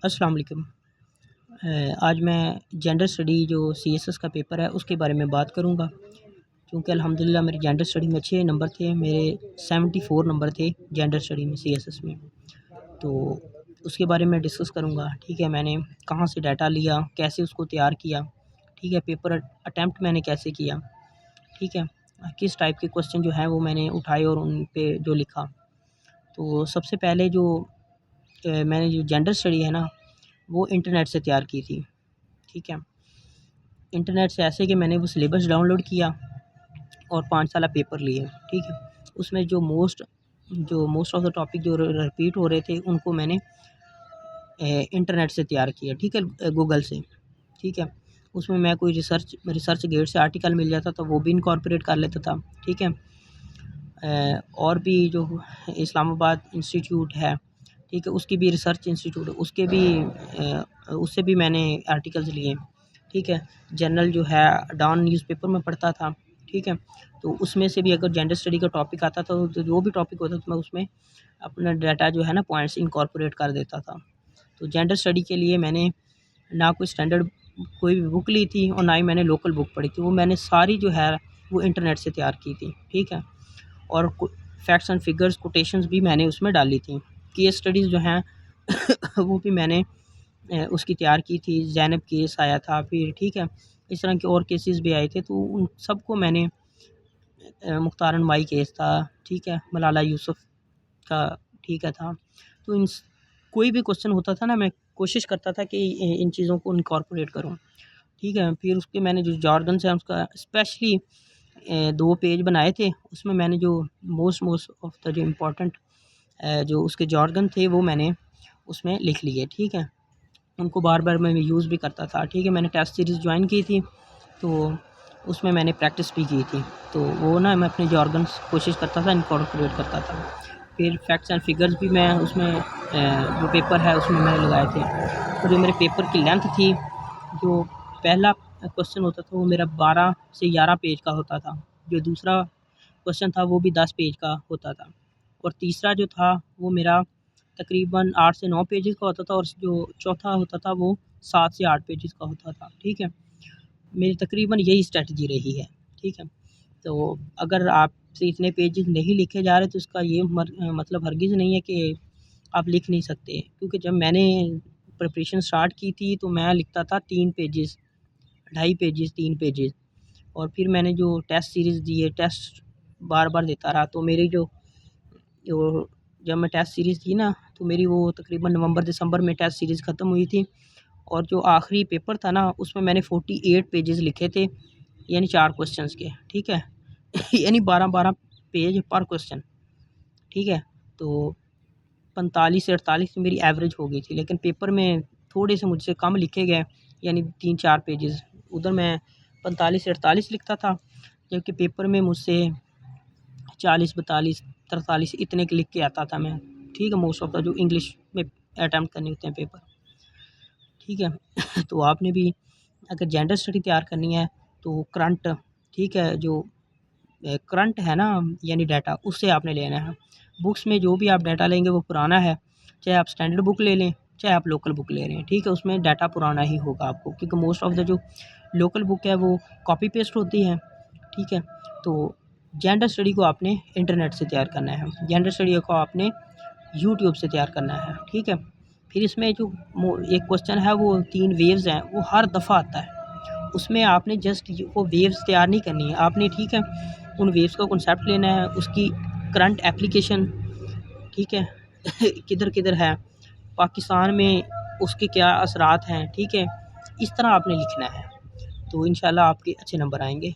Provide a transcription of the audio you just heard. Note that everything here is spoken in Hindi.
अस्सलाम वालेकुम। आज मैं जेंडर स्टडी जो सीएसएस का पेपर है उसके बारे में बात करूँगा, क्योंकि अल्हम्दुलिल्लाह मेरे जेंडर स्टडी में अच्छे नंबर थे। मेरे 74 नंबर थे जेंडर स्टडी में सीएसएस में। तो उसके बारे में डिस्कस करूँगा। ठीक है, मैंने कहाँ से डाटा लिया, कैसे उसको तैयार किया, ठीक है, पेपर अटेम्प्ट मैंने कैसे किया, ठीक है, किस टाइप के क्वेश्चन जो हैं वो मैंने उठाए और उन पे जो लिखा। तो सबसे पहले जो मैंने जो जेंडर स्टडी है ना, वो इंटरनेट से तैयार की थी। ठीक है, इंटरनेट से ऐसे कि मैंने वो सिलेबस डाउनलोड किया और 5 साला पेपर लिए। ठीक है, उसमें जो मोस्ट ऑफ द टॉपिक जो रिपीट हो रहे थे उनको मैंने इंटरनेट से तैयार किया। ठीक है, गूगल से। ठीक है, उसमें मैं कोई रिसर्च गेट से आर्टिकल मिल जाता तो वो भी इनकॉर्पोरेट कर लेता था। ठीक है, और भी जो इस्लामाबाद इंस्टीट्यूट है, ठीक है, उसकी भी रिसर्च इंस्टीट्यूट है, उससे भी मैंने आर्टिकल्स लिए। ठीक है, जर्नल जो है डॉन न्यूज़पेपर में पढ़ता था। ठीक है, तो उसमें से भी अगर जेंडर स्टडी का टॉपिक आता था तो जो भी टॉपिक होता था मैं उसमें अपना डाटा जो है ना पॉइंट्स इनकॉर्पोरेट कर देता था। तो जेंडर स्टडी के लिए मैंने ना कोई स्टैंडर्ड कोई भी बुक ली थी और ना ही मैंने लोकल बुक पढ़ी थी। वो मैंने सारी जो है वो इंटरनेट से तैयार की थी। ठीक है, और फैक्ट्स एंड फिगर्स कोटेशंस भी मैंने उसमें डाली थी। केस स्टडीज़ जो हैं वो भी मैंने उसकी तैयार की थी। ज़ैनब केस आया था फिर, ठीक है, इस तरह के और केसेस भी आए थे, तो उन सबको मैंने मुख्तार अनवाई केस था, ठीक है, मलाला यूसुफ का, ठीक है, था। तो कोई भी क्वेश्चन होता था ना, मैं कोशिश करता था कि इन चीज़ों को इनकॉर्पोरेट करूँ। ठीक है, फिर उसके मैंने जो जॉर्गन्स हैं उसका स्पेशली 2 पेज बनाए थे। उसमें मैंने जो मोस्ट ऑफ द जो इम्पोर्टेंट जो उसके जॉर्गन थे वो मैंने उसमें लिख लिए। ठीक है, उनको बार-बार मैं यूज़ भी करता था। ठीक है, मैंने टेस्ट सीरीज़ जॉइन की थी, तो उसमें मैंने प्रैक्टिस भी की थी। तो वो ना मैं अपने जॉर्गन्स कोशिश करता था इनकॉर्पोरेट करता था। फिर फैक्ट्स एंड फिगर्स भी मैं उसमें जो पेपर है उसमें मैंने लगाए थे। और जो मेरे पेपर की लेंथ थी, जो पहला क्वेश्चन होता था वो मेरा 12 से 11 पेज का होता था। जो दूसरा क्वेश्चन था वो भी 10 पेज का होता था। और तीसरा जो था वो मेरा तकरीबन 8 से 9 पेजेस का होता था और जो चौथा होता था वो 7 से 8 पेजेस का होता था। ठीक है, मेरी तकरीबन यही स्ट्रैटेजी रही है। ठीक है, तो अगर आपसे इतने पेजेस नहीं लिखे जा रहे तो इसका ये मतलब हरगिज़ नहीं है कि आप लिख नहीं सकते, क्योंकि जब मैंने प्रिपरेशन स्टार्ट की थी तो मैं लिखता था 3 पेजेस, ढाई पेजेस, 3 पेजेस। और फिर मैंने जो टेस्ट सीरीज़ दिए, टेस्ट बार-बार देता रहा, तो मेरी जो जो जब मैं टेस्ट सीरीज़ थी ना, तो मेरी वो तकरीबन नवंबर-दिसंबर में टेस्ट सीरीज़ ख़त्म हुई थी। और जो आखिरी पेपर था ना, उसमें मैंने 48 पेजेस लिखे थे, यानी 4 क्वेश्चंस के। ठीक है, यानी 12-12 पेज पर क्वेश्चन। ठीक है, तो 45 से 48 की मेरी एवरेज हो गई थी, लेकिन पेपर में थोड़े से मुझसे कम लिखे गए, यानी 3-4 पेजेस। उधर मैं 45 से 48 लिखता था, जबकि पेपर में मुझसे 40, 42, 43 इतने के लिख के आता था मैं। ठीक है, मोस्ट ऑफ द जो इंग्लिश में अटेम्प्ट करने होते हैं पेपर। ठीक है, तो आपने भी अगर जेंडर स्टडी तैयार करनी है तो करंट, ठीक है, जो करंट है ना, यानी डाटा, उससे आपने लेना है। बुक्स में जो भी आप डाटा लेंगे वो पुराना है, चाहे आप स्टैंडर्ड बुक ले लें, चाहे आप लोकल बुक ले रहे हैं। ठीक है, उसमें डाटा पुराना ही होगा आपको, क्योंकि मोस्ट ऑफ द जो लोकल बुक है वो कॉपी पेस्ट होती है। ठीक है, तो जेंडर स्टडी को आपने इंटरनेट से तैयार करना है, जेंडर स्टडी को आपने यूट्यूब से तैयार करना है। ठीक है, फिर इसमें जो एक क्वेश्चन है वो 3 वेव्स हैं, वो हर दफ़ा आता है। उसमें आपने जस्ट वो वेव्स तैयार नहीं करनी है आपने। ठीक है, उन वेव्स का कॉन्सेप्ट लेना है, उसकी करंट एप्लीकेशन, ठीक है, किधर-किधर है, पाकिस्तान में उसके क्या असरात हैं, ठीक है, इस तरह आपने लिखना है, तो इंशाल्लाह आपके अच्छे नंबर आएँगे।